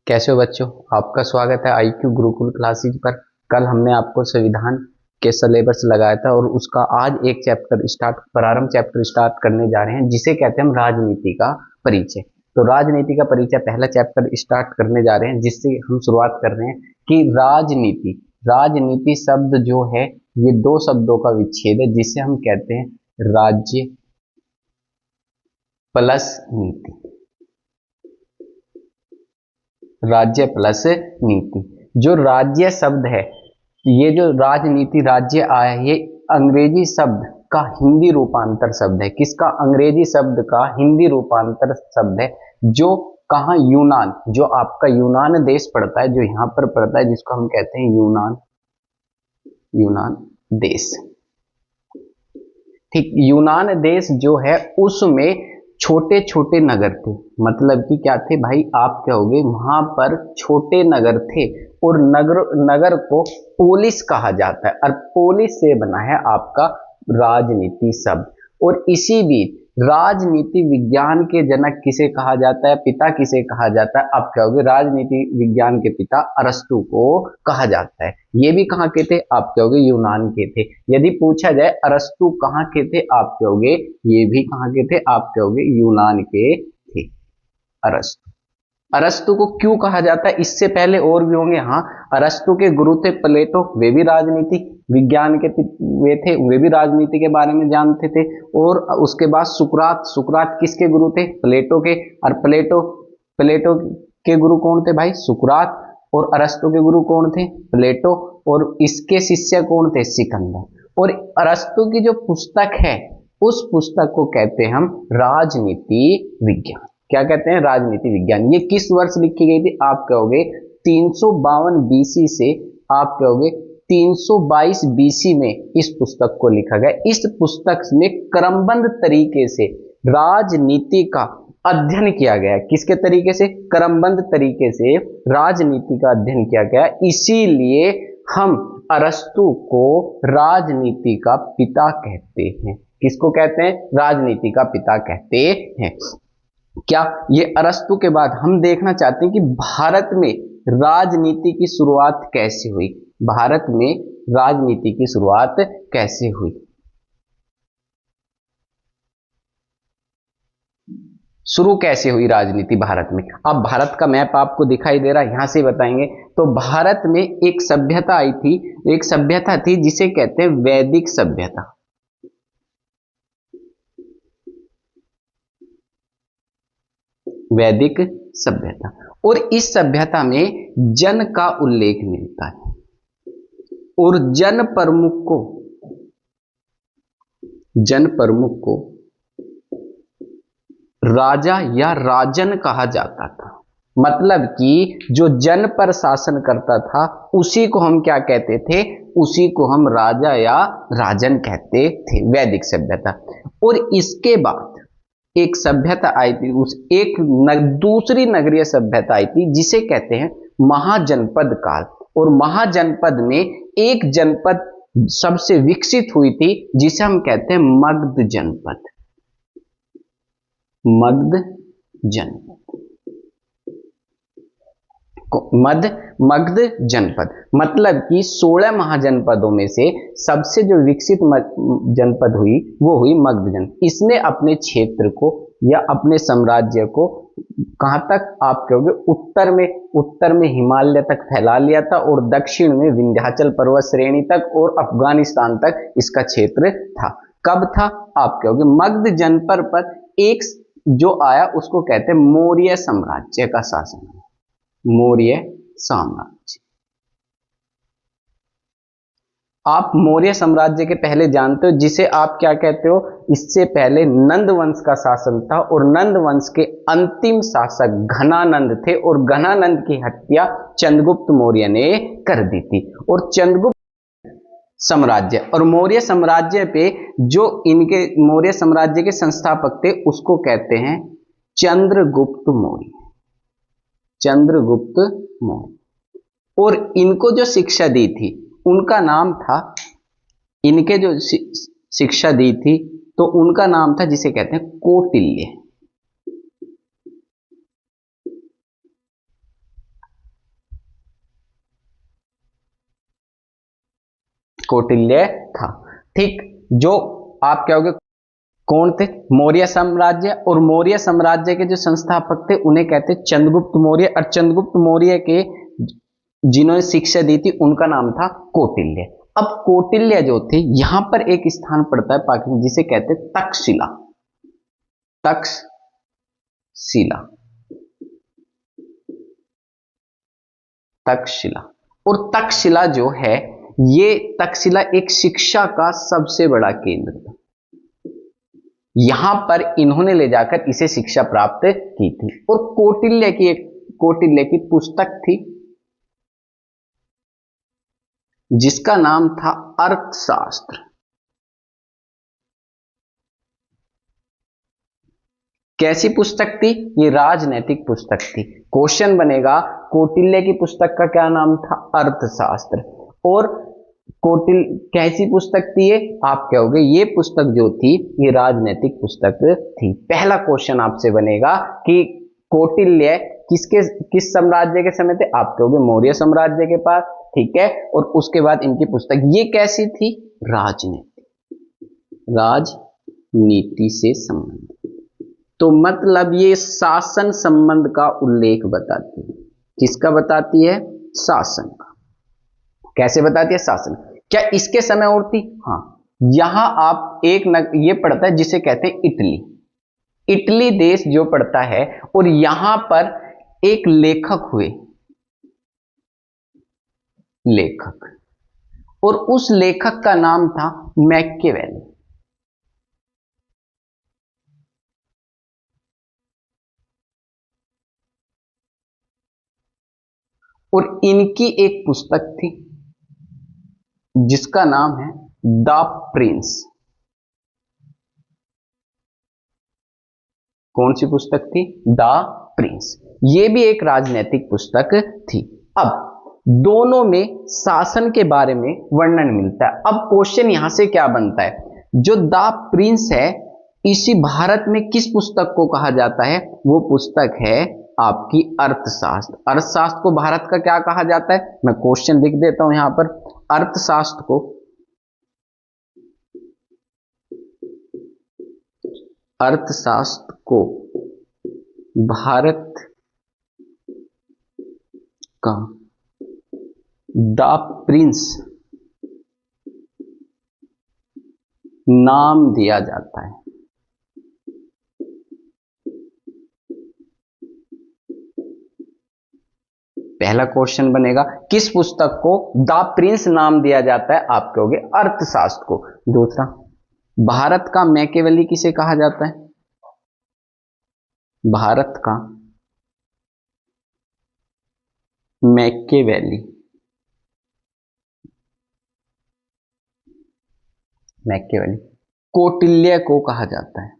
कैसे हो बच्चों। आपका स्वागत है IQ गुरुकुल क्लासेज पर। कल हमने आपको संविधान के सिलेबस लगाया था और उसका आज एक प्रारंभ चैप्टर स्टार्ट करने जा रहे हैं, जिसे कहते हैं हम राजनीति का परिचय। तो राजनीति का परिचय पहला चैप्टर स्टार्ट करने जा रहे हैं, जिससे हम शुरुआत कर रहे हैं कि राजनीति राजनीति शब्द जो है ये दो शब्दों का विच्छेद है, जिसे हम कहते हैं राज्य प्लस नीति। राज्य प्लस नीति। जो राज्य शब्द है, ये जो राजनीति राज्य आया है, ये अंग्रेजी शब्द का हिंदी रूपांतर शब्द है। किसका? अंग्रेजी शब्द का हिंदी रूपांतर शब्द है, जो कहाँ? यूनान। जो आपका यूनान देश पड़ता है, जो यहां पर पड़ता है, जिसको हम कहते हैं यूनान देश। ठीक, यूनान देश जो है उसमें छोटे छोटे नगर थे। मतलब कि क्या थे भाई? आप कहोगे वहां पर छोटे नगर थे और नगर को पोलिस कहा जाता है, और पोलिस से बना है आपका राजनीति शब्द। और इसी बीच राजनीति विज्ञान के जनक किसे कहा जाता है? पिता किसे कहा जाता है? आप कहोगे राजनीति विज्ञान के पिता अरस्तु को कहा जाता है। ये भी कहाँ के थे? आप कहोगे यूनान के थे। यदि पूछा जाए अरस्तु कहाँ के थे, आप कहोगे ये भी कहाँ के थे? आप कहोगे यूनान के थे अरस्तु। अरस्तु को क्यों कहा जाता है? इससे पहले और भी होंगे। हाँ, अरस्तु के गुरु थे प्लेटो, वे भी राजनीति विज्ञान के वे थे, वे भी राजनीति के बारे में जानते थे। और उसके बाद सुकरात किसके गुरु थे? प्लेटो के। और प्लेटो के गुरु कौन थे भाई? सुकरात। और अरस्तु के गुरु कौन थे? प्लेटो। और इसके शिष्य कौन थे? सिकंदर। और अरस्तु की जो पुस्तक है, उस पुस्तक को कहते हैं हम राजनीति विज्ञान। क्या कहते हैं? राजनीति विज्ञान। ये किस वर्ष लिखी गई थी? आप कहोगे 352 BC से आप कहोगे 322 BC में इस पुस्तक को लिखा गया। इस पुस्तक में क्रमबद्ध तरीके से राजनीति का अध्ययन किया गया। किसके तरीके से? क्रमबद्ध तरीके से राजनीति का अध्ययन किया गया। इसीलिए हम अरस्तु को राजनीति का पिता कहते हैं। किसको कहते हैं? राजनीति का पिता कहते हैं। क्या ये अरस्तु के बाद हम देखना चाहते हैं कि भारत में राजनीति की शुरुआत कैसे हुई? भारत में राजनीति की शुरुआत कैसे हुई? शुरू कैसे हुई राजनीति भारत में? अब भारत का मैप आपको दिखाई दे रहा है, यहां से बताएंगे। तो भारत में एक सभ्यता आई थी, एक सभ्यता थी जिसे कहते हैं वैदिक सभ्यता। वैदिक सभ्यता। और इस सभ्यता में जन का उल्लेख मिलता है, और जन प्रमुख को राजा या राजन कहा जाता था। मतलब कि जो जन पर शासन करता था, उसी को हम क्या कहते थे? उसी को हम राजा या राजन कहते थे। वैदिक सभ्यता। और इसके बाद एक सभ्यता आई थी, दूसरी नगरीय सभ्यता आई थी, जिसे कहते हैं महाजनपद काल। और महाजनपद में एक जनपद सबसे विकसित हुई थी, जिसे हम कहते हैं मगध जनपद। मगध जनपद। मतलब कि 16 महाजनपदों में से सबसे जो विकसित जनपद हुई, वो हुई मगध जनपद। इसने अपने क्षेत्र को या अपने साम्राज्य को कहां तक? आप कहोगे उत्तर में हिमालय तक फैला लिया था, और दक्षिण में विंध्याचल पर्वत श्रेणी तक और अफगानिस्तान तक इसका क्षेत्र था। कब था? आप कहोगे मगध जनपद पर एक जो आया, उसको कहते हैं मौर्य साम्राज्य का शासन। मौर्य साम्राज्य। आप मौर्य साम्राज्य के पहले जानते हो, जिसे आप क्या कहते हो? इससे पहले नंद वंश का शासन था, और नंद वंश के अंतिम शासक घनानंद थे, और घनानंद की हत्या चंद्रगुप्त मौर्य ने कर दी थी। और चंद्रगुप्त साम्राज्य और मौर्य साम्राज्य पे जो इनके मौर्य साम्राज्य के संस्थापक थे, उसको कहते हैं चंद्रगुप्त मौर्य। चंद्रगुप्त मौर्य। और इनको जो शिक्षा दी थी, उनका नाम था, इनके जो शिक्षा दी थी, तो उनका नाम था जिसे कहते हैं कौटिल्य। कौटिल्य था। ठीक, जो आप कहोगे कौन थे? मौर्य साम्राज्य, और मौर्य साम्राज्य के जो संस्थापक थे उन्हें कहते चंद्रगुप्त मौर्य, और चंद्रगुप्त मौर्य के जिन्होंने शिक्षा दी थी उनका नाम था कौटिल्य। अब कौटिल्य जो थे, यहां पर एक स्थान पड़ता है पाकिस्तान जिसे कहते तक्षशिला, तक्षशिला, तक्षशिला। और तक्षशिला जो है, ये तक्षशिला एक शिक्षा का सबसे बड़ा केंद्र था। यहां पर इन्होंने ले जाकर इसे शिक्षा प्राप्त की थी। और कौटिल्य की पुस्तक थी जिसका नाम था अर्थशास्त्र। कैसी पुस्तक थी? ये राजनैतिक पुस्तक थी। क्वेश्चन बनेगा कौटिल्य की पुस्तक का क्या नाम था? अर्थशास्त्र। और कैसी पुस्तक थी ये? आप कहोगे ये पुस्तक जो थी ये राजनैतिक पुस्तक थी। पहला क्वेश्चन आपसे बनेगा कि कौटिल्य किस साम्राज्य के समय थे? आप कहोगे मौर्य साम्राज्य के पास। ठीक है, और उसके बाद इनकी पुस्तक ये कैसी थी? राजनीति से संबंधित। तो मतलब ये शासन संबंध का उल्लेख बताती है। किसका बताती है? शासन का। कैसे बताती है? शासन। क्या इसके समय और थी? हाँ, यहां आप ये पड़ता है जिसे कहते हैं इटली। इटली देश जो पड़ता है, और यहां पर एक लेखक हुए, और उस लेखक का नाम था मैकियावेली। और इनकी एक पुस्तक थी जिसका नाम है द प्रिंस। कौन सी पुस्तक थी? The Prince. ये भी एक राजनैतिक पुस्तक थी। अब दोनों में शासन के बारे में वर्णन मिलता है। अब क्वेश्चन यहां से क्या बनता है? जो द प्रिंस है, इसी भारत में किस पुस्तक को कहा जाता है? वो पुस्तक है आपकी अर्थशास्त्र। अर्थशास्त्र को भारत का क्या कहा जाता है? मैं क्वेश्चन लिख देता हूं यहां पर। अर्थशास्त्र को भारत का द प्रिंस नाम दिया जाता है। पहला क्वेश्चन बनेगा किस पुस्तक को द प्रिंस नाम दिया जाता है? आप कहोगे अर्थशास्त्र को। दूसरा, भारत का मैकियावेली किसे कहा जाता है? भारत का मैकियावेली कौटिल्य को कहा जाता है।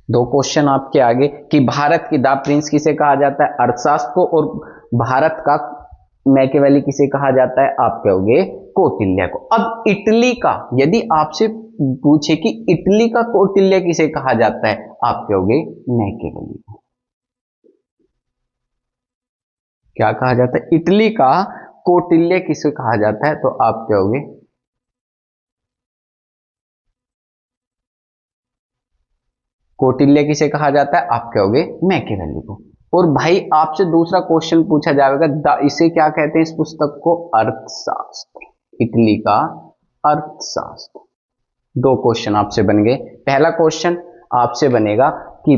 दो क्वेश्चन आपके आगे कि भारत की द प्रिंस किसे कहा जाता है? अर्थशास्त्र को। और भारत का मैकियावेली किसे कहा जाता है? आप कहोगे कौटिल्य को। अब इटली का यदि आपसे पूछे कि इटली का कौटिल्य किसे कहा जाता है? आप कहोगे मैकियावेली को। क्या कहा जाता है? इटली का कौटिल्य किसे कहा जाता है? तो आप कहोगे कौटिल्य किसे कहा जाता है? आप कहोगे मैकियावेली को। और भाई आपसे दूसरा क्वेश्चन पूछा जाएगा, इसे क्या कहते हैं? इस पुस्तक को अर्थशास्त्र। इटली का अर्थशास्त्र। दो क्वेश्चन आपसे बन गए। पहला क्वेश्चन आपसे बनेगा कि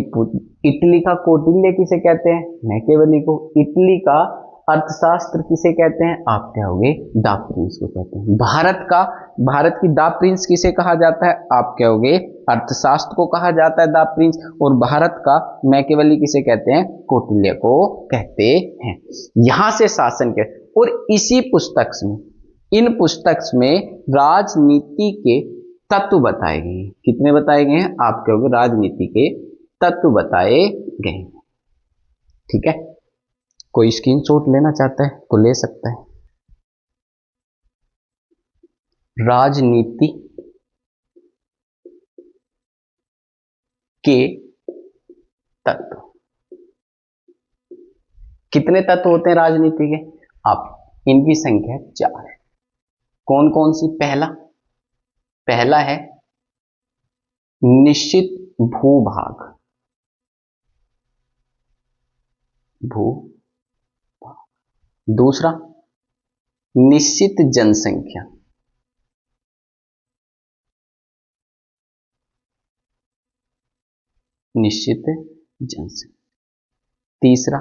इटली का कौटिल्य किसे कहते हैं? मैकियावेली को। इटली का अर्थशास्त्र किसे कहते हैं? आप कहोगे द प्रिंस को कहते हैं। भारत की द प्रिंस किसे कहा जाता है? आप कहोगे अर्थशास्त्र को कहा जाता है द प्रिंस। और भारत का मैकियावेली किसे कहते हैं? कौटिल्य को कहते हैं। यहां से शासन के, और इसी पुस्तक में, इन पुस्तक में राजनीति के तत्व बताए गए हैं। कितने बताए गए हैं? आप कहोगे राजनीति के तत्व बताए गए हैं। ठीक है, कोई स्क्रीनशॉट लेना चाहता है तो ले सकता है। राजनीति के तत्व। कितने तत्व होते हैं राजनीति के? आप इनकी संख्या 4। कौन कौन सी? पहला है निश्चित भूभाग, दूसरा निश्चित जनसंख्या, तीसरा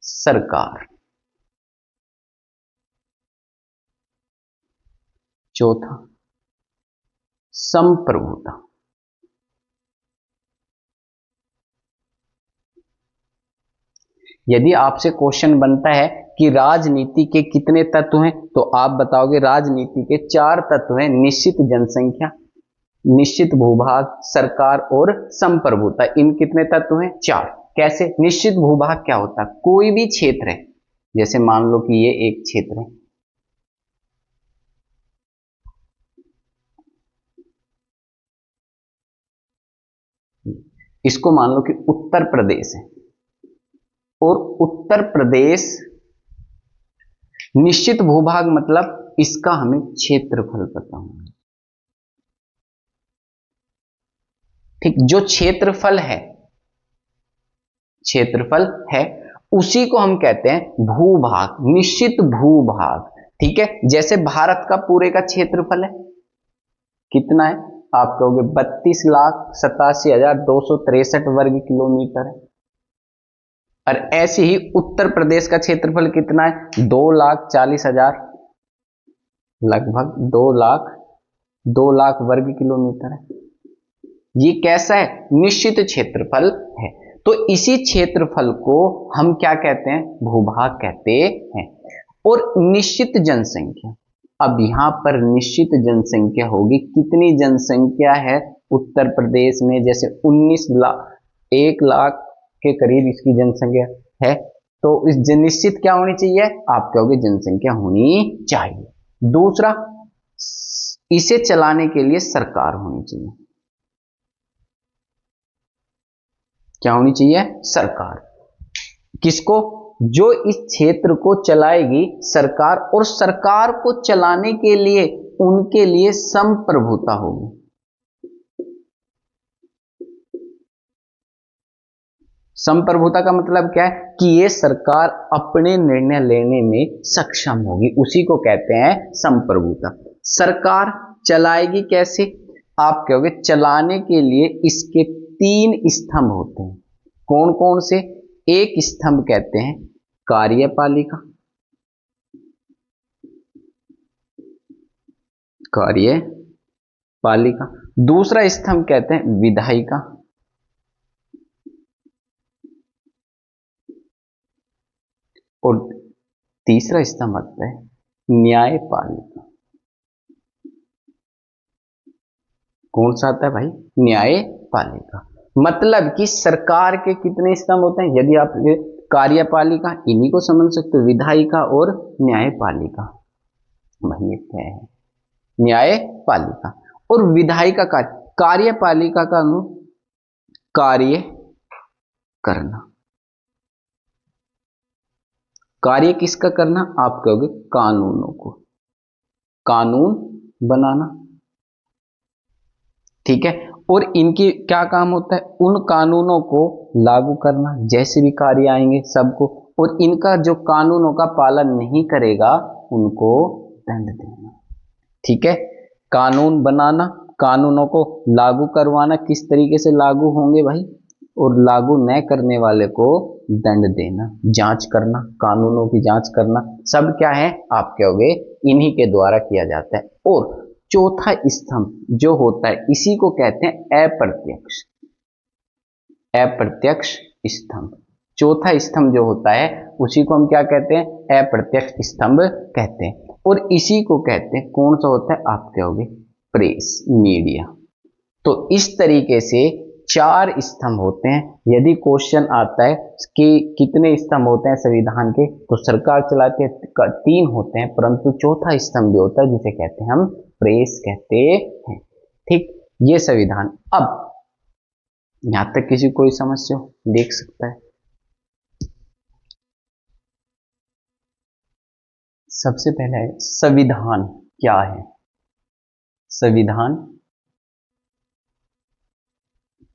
सरकार, चौथा संप्रभुता। यदि आपसे क्वेश्चन बनता है कि राजनीति के कितने तत्व हैं, तो आप बताओगे राजनीति के 4 तत्व हैं, निश्चित जनसंख्या, निश्चित भूभाग, सरकार और संप्रभुता। इन कितने तत्व हैं? 4। कैसे? निश्चित भूभाग क्या होता है? कोई भी क्षेत्र है, जैसे मान लो कि ये एक क्षेत्र है, इसको मान लो कि उत्तर प्रदेश है, और उत्तर प्रदेश निश्चित भूभाग मतलब इसका हमें क्षेत्रफल पता होगा। ठीक, जो क्षेत्रफल है उसी को हम कहते हैं भूभाग, निश्चित भूभाग। ठीक है, जैसे भारत का पूरे का क्षेत्रफल है, कितना है? आप कहोगे 32,87,263 वर्ग किलोमीटर है। और ऐसे ही उत्तर प्रदेश का क्षेत्रफल कितना है? 2,40,000, लगभग 2 लाख वर्ग किलोमीटर है। ये कैसा है? निश्चित क्षेत्रफल है। तो इसी क्षेत्रफल को हम क्या कहते हैं? भूभाग कहते हैं। और निश्चित जनसंख्या, अब यहां पर निश्चित जनसंख्या होगी, कितनी जनसंख्या है उत्तर प्रदेश में? जैसे 1 लाख के करीब इसकी जनसंख्या है, तो इस निश्चित क्या होनी चाहिए? आप कहोगे जनसंख्या होनी चाहिए। दूसरा, इसे चलाने के लिए सरकार होनी चाहिए। क्या होनी चाहिए? सरकार। किसको? जो इस क्षेत्र को चलाएगी सरकार, और सरकार को चलाने के लिए उनके लिए संप्रभुता होगी। संप्रभुता का मतलब क्या है? कि ये सरकार अपने निर्णय लेने में सक्षम होगी, उसी को कहते हैं संप्रभुता। सरकार चलाएगी कैसे? आप कहोगे चलाने के लिए इसके 3 स्तंभ होते हैं। कौन कौन से? एक स्तंभ कहते हैं कार्यपालिका, दूसरा स्तंभ कहते हैं विधायिका, और तीसरा स्तंभ आता है न्यायपालिका। कौन सा आता है भाई? न्यायपालिका। मतलब कि सरकार के कितने स्तंभ होते हैं? यदि आप कार्यपालिका, इन्हीं को समझ सकते हो, विधायिका और न्यायपालिका। भाई क्या है? न्यायपालिका और विधायिका का, कार्यपालिका का कार्य करना। कार्य किसका करना? आप कहोगे कानूनों को, कानून बनाना। ठीक है, और इनकी क्या काम होता है? उन कानूनों को लागू करना, जैसे भी कार्य आएंगे सबको, और इनका जो कानूनों का पालन नहीं करेगा उनको दंड देना। ठीक है, कानून बनाना, कानूनों को लागू करवाना, किस तरीके से लागू होंगे भाई, और लागू न करने वाले को दंड देना, जांच करना, कानूनों की जांच करना, सब क्या है? आप कहोगे इन्हीं के द्वारा किया जाता है। और चौथा स्तंभ जो होता है इसी को कहते हैं अप्रत्यक्ष स्तंभ। चौथा स्तंभ जो होता है उसी को हम क्या कहते हैं? अप्रत्यक्ष स्तंभ कहते हैं। और इसी को कहते हैं, कौन सा होता है? आप कहोगे प्रेस, मीडिया। तो इस तरीके से 4 स्तंभ होते हैं। यदि क्वेश्चन आता है कि कितने स्तंभ होते हैं संविधान के, तो सरकार चलाती है 3 होते हैं, परंतु चौथा स्तंभ जो होता है जिसे कहते हैं हम प्रेस कहते हैं। ठीक, ये संविधान। अब यहां तक किसी कोई समस्या हो देख सकता है। सबसे पहले है संविधान क्या है। संविधान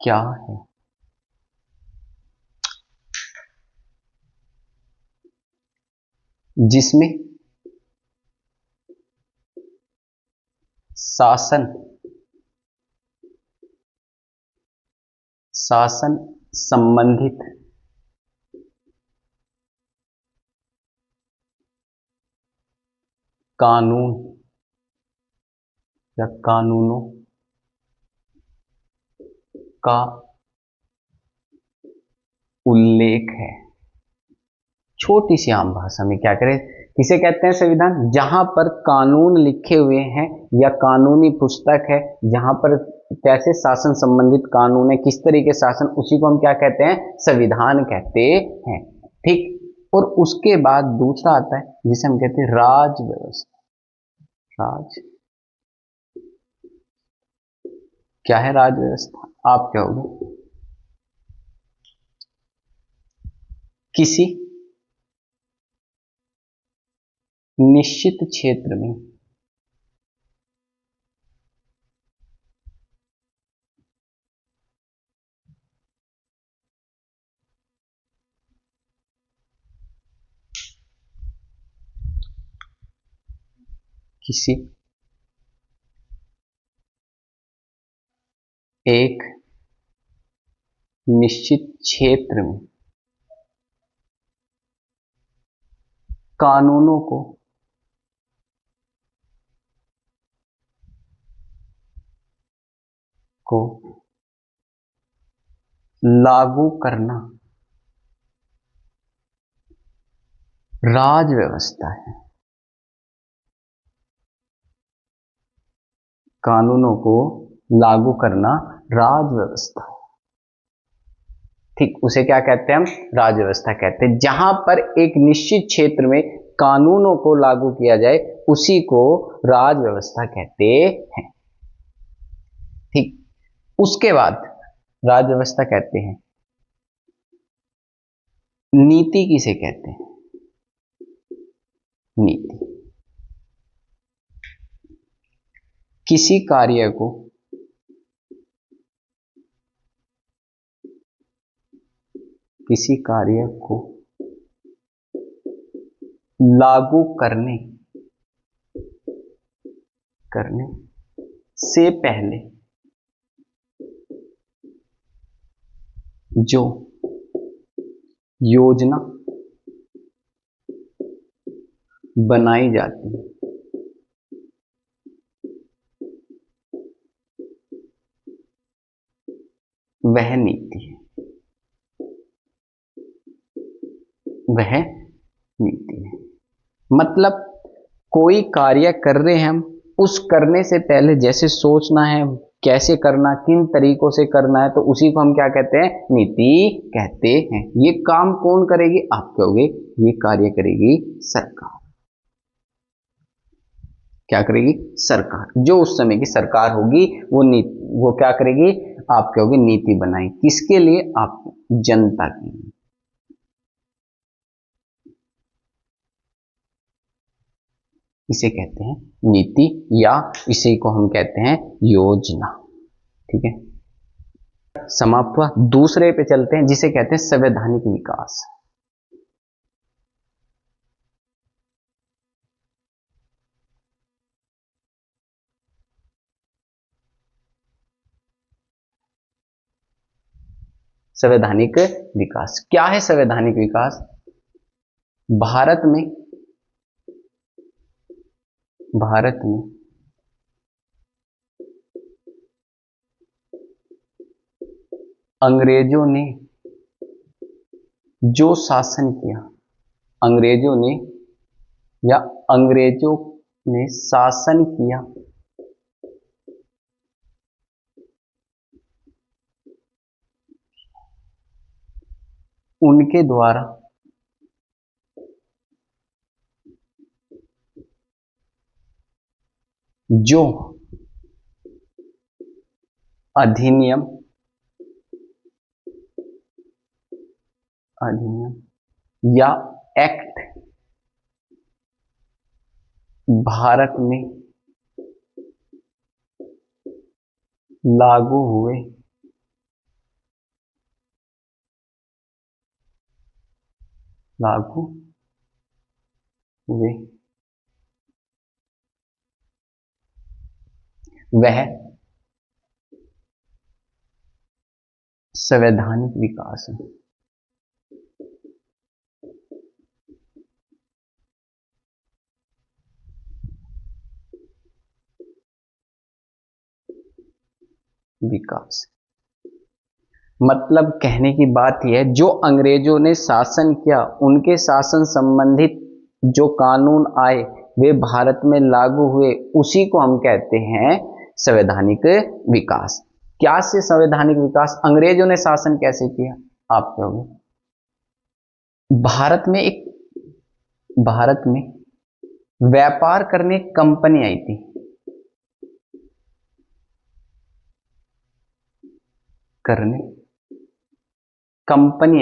क्या है? जिसमें शासन शासन संबंधित कानून या कानूनों का उल्लेख है। छोटी सी आम भाषा में क्या करें, किसे कहते हैं संविधान? जहां पर कानून लिखे हुए हैं या कानूनी पुस्तक है, जहां पर कैसे शासन संबंधित कानून है, किस तरीके शासन, उसी को हम क्या कहते हैं? संविधान कहते हैं। ठीक। और उसके बाद दूसरा आता है जिसे हम कहते हैं राज व्यवस्था। राज क्या है? राज व्यवस्था आप क्या होगे? किसी निश्चित क्षेत्र में किसी एक निश्चित क्षेत्र में कानूनों को लागू करना राज व्यवस्था है। कानूनों को लागू करना राज व्यवस्था है। ठीक, उसे क्या कहते हैं हम? राज व्यवस्था कहते हैं। जहां पर एक निश्चित क्षेत्र में कानूनों को लागू किया जाए उसी को राज व्यवस्था कहते हैं। ठीक। उसके बाद राज व्यवस्था कहते हैं। नीति किसे कहते हैं? नीति किसी कार्य को किसी कार्य को लागू करने करने से पहले जो योजना बनाई जाती है वह नीति है। वह नीति है। मतलब कोई कार्य कर रहे हैं हम, उस करने से पहले जैसे सोचना है, कैसे करना, किन तरीकों से करना है, तो उसी को हम क्या कहते हैं? नीति कहते हैं। ये काम कौन करेगी? आप कहोगे ये कार्य करेगी सरकार। क्या करेगी? सरकार। जो उस समय की सरकार होगी वो क्या करेगी? आप कहोगे नीति बनाई। किसके लिए? आप जनता के लिए। इसे कहते हैं नीति या इसी को हम कहते हैं योजना। ठीक है, समाप्त हुआ। दूसरे पे चलते हैं जिसे कहते हैं संवैधानिक विकास। संवैधानिक विकास क्या है? संवैधानिक विकास भारत में अंग्रेजों ने जो शासन किया, अंग्रेजों ने या अंग्रेजों ने शासन किया, उनके द्वारा जो अधिनियम अधिनियम या एक्ट भारत में लागू हुए वह संवैधानिक विकास है। विकास मतलब कहने की बात यह है, जो अंग्रेजों ने शासन किया उनके शासन संबंधित जो कानून आए वे भारत में लागू हुए, उसी को हम कहते हैं संवैधानिक विकास। क्या से संवैधानिक विकास? अंग्रेजों ने शासन कैसे किया आप कहोगे? भारत में व्यापार करने कंपनी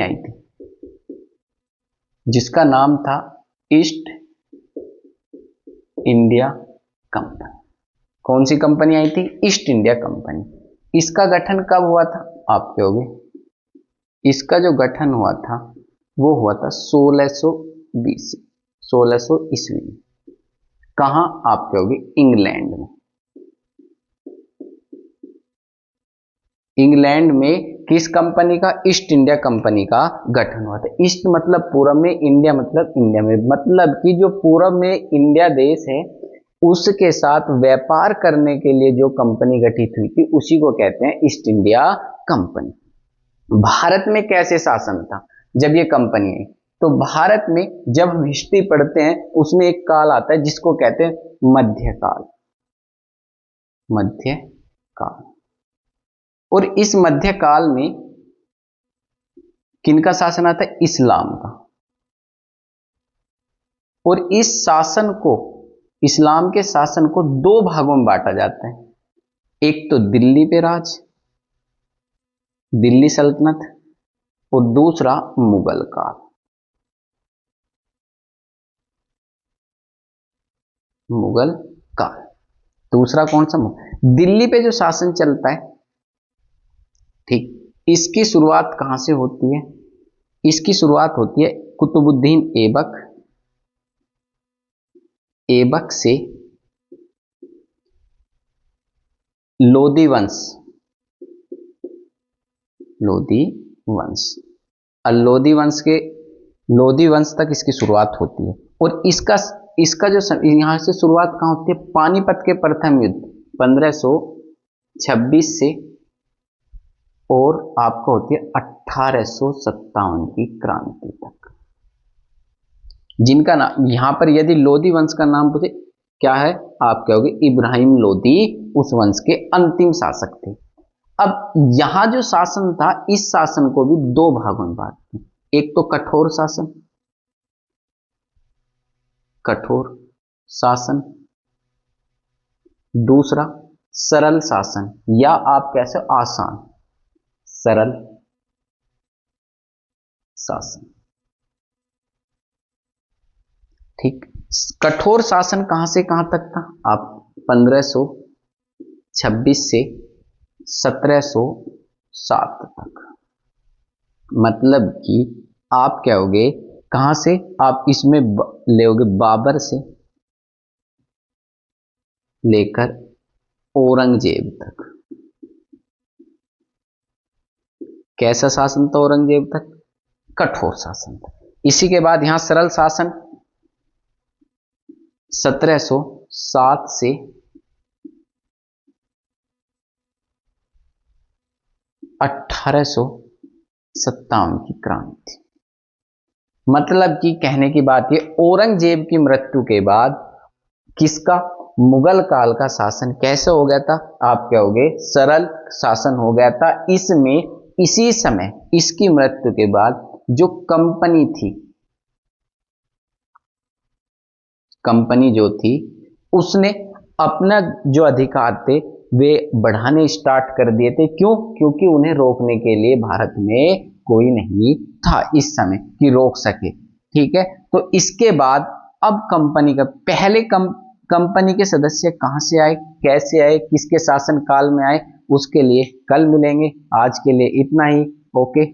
आई थी, जिसका नाम था ईस्ट इंडिया कंपनी। कौन सी कंपनी आई थी? East India company. इसका गठन कब हुआ था आप कहोगे? इसका जो गठन हुआ था वो हुआ था 1600 ईस्वी में। कहां आप कहोगे? इंग्लैंड में। इंग्लैंड में किस कंपनी का? ईस्ट इंडिया कंपनी का गठन हुआ था। ईस्ट मतलब पूरब में, इंडिया मतलब इंडिया में, मतलब कि जो पूरब में इंडिया देश है उसके साथ व्यापार करने के लिए जो कंपनी गठित हुई थी उसी को कहते हैं ईस्ट इंडिया कंपनी। भारत में कैसे शासन था जब ये कंपनी आई? तो भारत में जब हम हिस्ट्री पढ़ते हैं उसमें एक काल आता है जिसको कहते हैं मध्यकाल। और इस मध्यकाल में किनका शासन आता है? इस्लाम का। और इस शासन को, इस्लाम के शासन को दो भागों में बांटा जाता है। एक तो दिल्ली पे राज, दिल्ली सल्तनत, और दूसरा मुगल काल। दूसरा कौन सा? दिल्ली पे जो शासन चलता है, ठीक, इसकी शुरुआत कहां से होती है? इसकी शुरुआत होती है कुतुबुद्दीन ऐबक से लोदी वंश। लोदी वंश तक इसकी शुरुआत होती है। और इसका जो यहां से शुरुआत कहां होती है? पानीपत के प्रथम युद्ध 1526 से, और आपको होती है 1857 की क्रांति तक। जिनका नाम यहां पर यदि लोदी वंश का नाम पूछे, क्या है आप कहोगे? इब्राहिम लोदी उस वंश के अंतिम शासक थे। अब यहां जो शासन था, इस शासन को भी दो भागों में बांटते हैं। एक तो कठोर शासन, दूसरा सरल शासन, या आप कैसे आसान सरल शासन। ठीक, कठोर शासन कहां से कहां तक था? आप 1526 से 1707 तक। मतलब कि आप क्या होगे, कहां से आप इसमें लेोगे? बाबर से लेकर औरंगजेब तक। कैसा शासन था औरंगजेब तक? कठोर शासन था। इसी के बाद यहां सरल शासन 1707 से 1857 की क्रांति। मतलब कि कहने की बात ये, औरंगजेब की मृत्यु के बाद किसका? मुगल काल का शासन कैसे हो गया था? आप क्या होगे? सरल शासन हो गया था। इसमें इसी समय इसकी मृत्यु के बाद जो कंपनी थी, कंपनी जो थी उसने अपना जो अधिकार थे वे बढ़ाने स्टार्ट कर दिए थे। क्यों? क्योंकि उन्हें रोकने के लिए भारत में कोई नहीं था इस समय कि रोक सके। ठीक है, तो इसके बाद अब कंपनी का पहले कंपनी के सदस्य कहां से आए, कैसे आए, किसके शासन काल में आए, उसके लिए कल मिलेंगे। आज के लिए इतना ही। ओके।